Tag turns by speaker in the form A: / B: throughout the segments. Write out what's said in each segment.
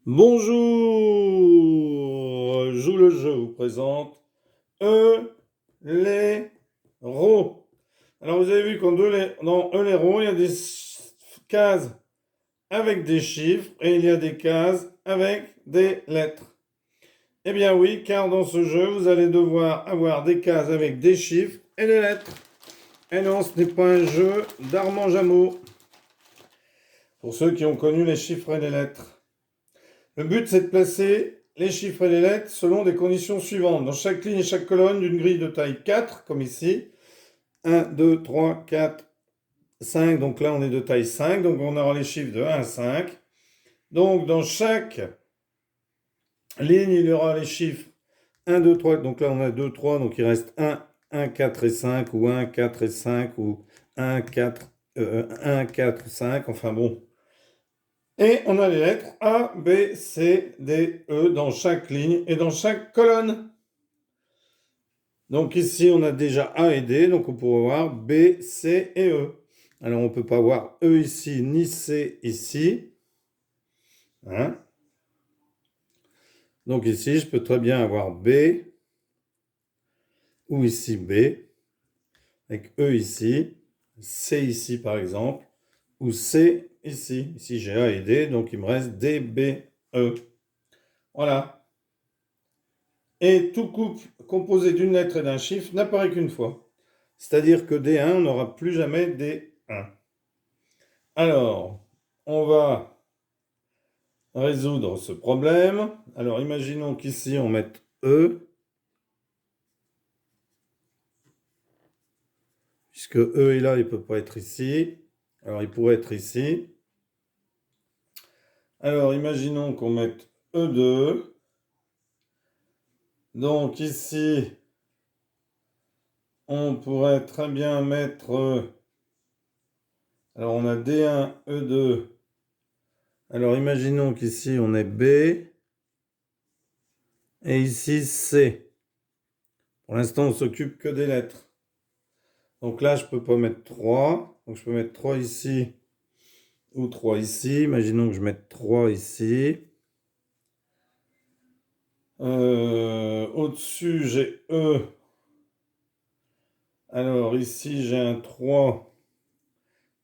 A: Bonjour, Joue le jeu vous présente Eléro. Alors vous avez vu qu'en dans Eléro, il y a des cases avec des chiffres et il y a des cases avec des lettres. Eh bien oui, car dans ce jeu, vous allez devoir avoir des cases avec des chiffres et des lettres. Et non, ce n'est pas un jeu d'Armand Jameau. Pour ceux qui ont connu les chiffres et les lettres. Le but, c'est de placer les chiffres et les lettres selon des conditions suivantes. Dans chaque ligne et chaque colonne d'une grille de taille 4, comme ici. 1, 2, 3, 4, 5. Donc là, on est de taille 5. Donc on aura les chiffres de 1 à 5. Donc dans chaque ligne, il y aura les chiffres 1, 2, 3. Donc là, on a 2, 3. Donc il reste 1, 1, 4 et 5. Ou 1, 4 et 5. Ou 1, 4, 1, 4, 5. Enfin bon. Et on a les lettres A, B, C, D, E dans chaque ligne et dans chaque colonne. Donc ici, on a déjà A et D, donc on pourrait voir B, C et E. Alors on ne peut pas voir E ici, ni C ici. Hein? Donc ici, je peux très bien avoir B, ou ici B, avec E ici, C ici par exemple, ou C ici. Ici j'ai A et D, donc il me reste D, B, E. Voilà. Et tout couple composé d'une lettre et d'un chiffre n'apparaît qu'une fois. C'est-à-dire que D1, on n'aura plus jamais D1. Alors, on va résoudre ce problème. Alors, imaginons qu'ici, on mette E, puisque E est là, il ne peut pas être ici. Alors, il pourrait être ici. Alors, imaginons qu'on mette E2. Donc, ici, on pourrait très bien mettre... Alors, on a D1, E2. Alors, imaginons qu'ici, on est B. Et ici, C. Pour l'instant, on s'occupe que des lettres. Donc là, je ne peux pas mettre 3. Donc, je peux mettre 3 ici ou 3 ici. Imaginons que je mette 3 ici. Au-dessus, j'ai E. Alors, ici, j'ai un 3.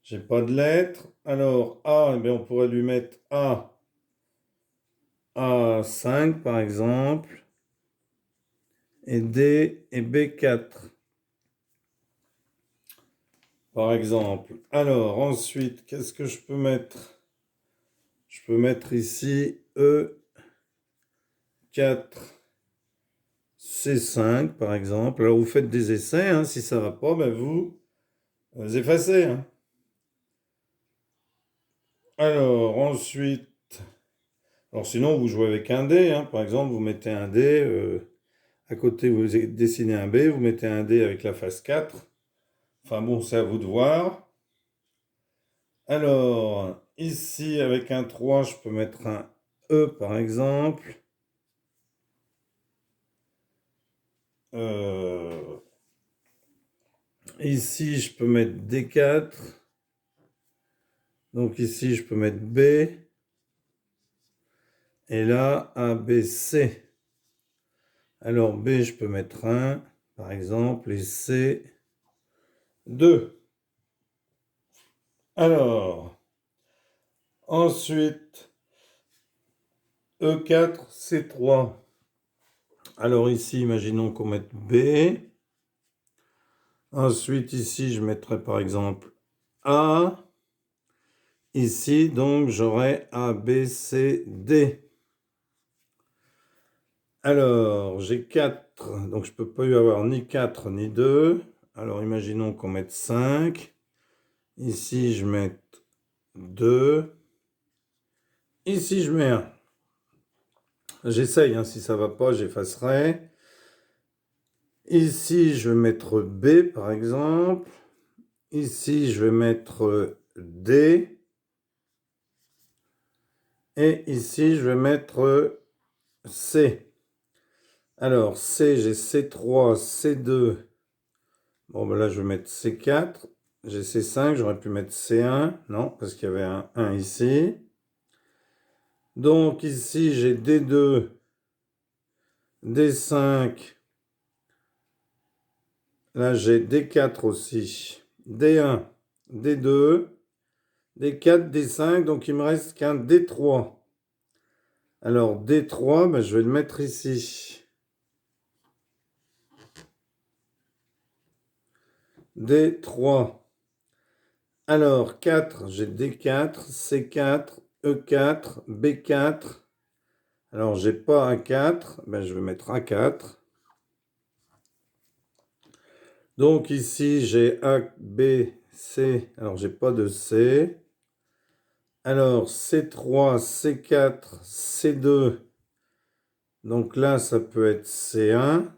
A: J'ai pas de lettres. Alors, A, eh bien, on pourrait lui mettre A 5, par exemple. Et D et B4. Par exemple. Alors, ensuite, qu'est-ce que je peux mettre? Je peux mettre ici E4, C5, par exemple. Alors, vous faites des essais. Hein. Si ça ne va pas, ben vous effacez. Hein. Alors, ensuite... Alors, sinon, vous jouez avec un dé. Hein. Par exemple, vous mettez un dé. À côté, vous dessinez un B. Vous mettez un dé avec la face 4. Enfin bon, c'est à vous de voir. Alors, ici, avec un 3, je peux mettre un E, par exemple. Ici, je peux mettre D4. Donc ici, je peux mettre B. Et là, A, B, C. Alors B, je peux mettre 1, par exemple, et C, 2. Alors, ensuite, E4, C3. Alors ici, imaginons qu'on mette B. Ensuite, ici, je mettrai par exemple A. Ici, donc, j'aurai A, B, C, D. Alors, j'ai 4, donc je ne peux pas y avoir ni 4 ni 2. Alors, imaginons qu'on mette 5. Ici, je mets 2. Ici, je mets 1. J'essaye, hein, si ça ne va pas, j'effacerai. Ici, je vais mettre B, par exemple. Ici, je vais mettre D. Et ici, je vais mettre C. Alors, C, j'ai C3, C2. Bon, ben là, je vais mettre C4. J'ai C5, j'aurais pu mettre C1. Non, parce qu'il y avait un 1 ici. Donc ici, j'ai D2, D5. Là, j'ai D4 aussi. D1, D2, D4, D5. Donc, il me reste qu'un D3. Alors, D3, ben, je vais le mettre ici. D3. Alors, 4, j'ai D4, C4, E4, B4. Alors, j'ai pas un 4, ben, je vais mettre A4. Donc, ici, j'ai A, B, C. Alors, j'ai pas de C. Alors, C3, C4, C2. Donc là, ça peut être C1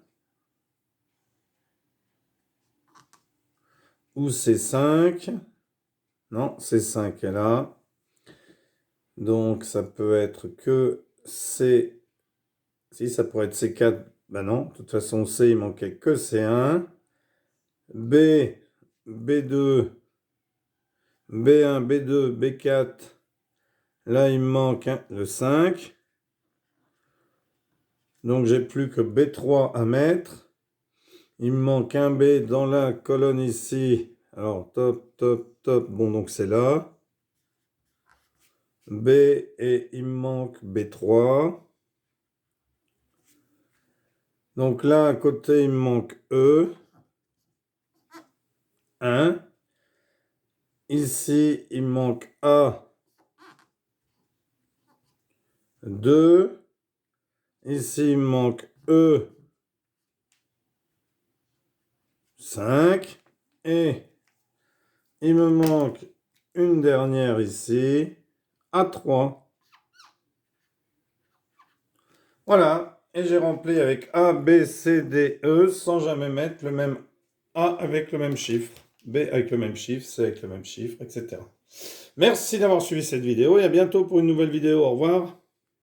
A: ou C5. Non, C5 est là. Donc, ça peut être que C. Si, ça pourrait être C4. Ben non, de toute façon, C, il manquait que C1. B, B2, B1, B2, B4. Là, il me manque le 5. Donc, j'ai plus que B3 à mettre. Il me manque un B dans la colonne ici. Alors, top, top, top. Bon, donc c'est là. B et il me manque B3. Donc là, à côté, il me manque E. 1. Ici, il me manque A. 2. Ici, il me manque E. 5. Et il me manque une dernière ici. A3. Voilà. Et j'ai rempli avec A, B, C, D, E sans jamais mettre le même A avec le même chiffre, B avec le même chiffre, C avec le même chiffre, etc. Merci d'avoir suivi cette vidéo et à bientôt pour une nouvelle vidéo. Au revoir.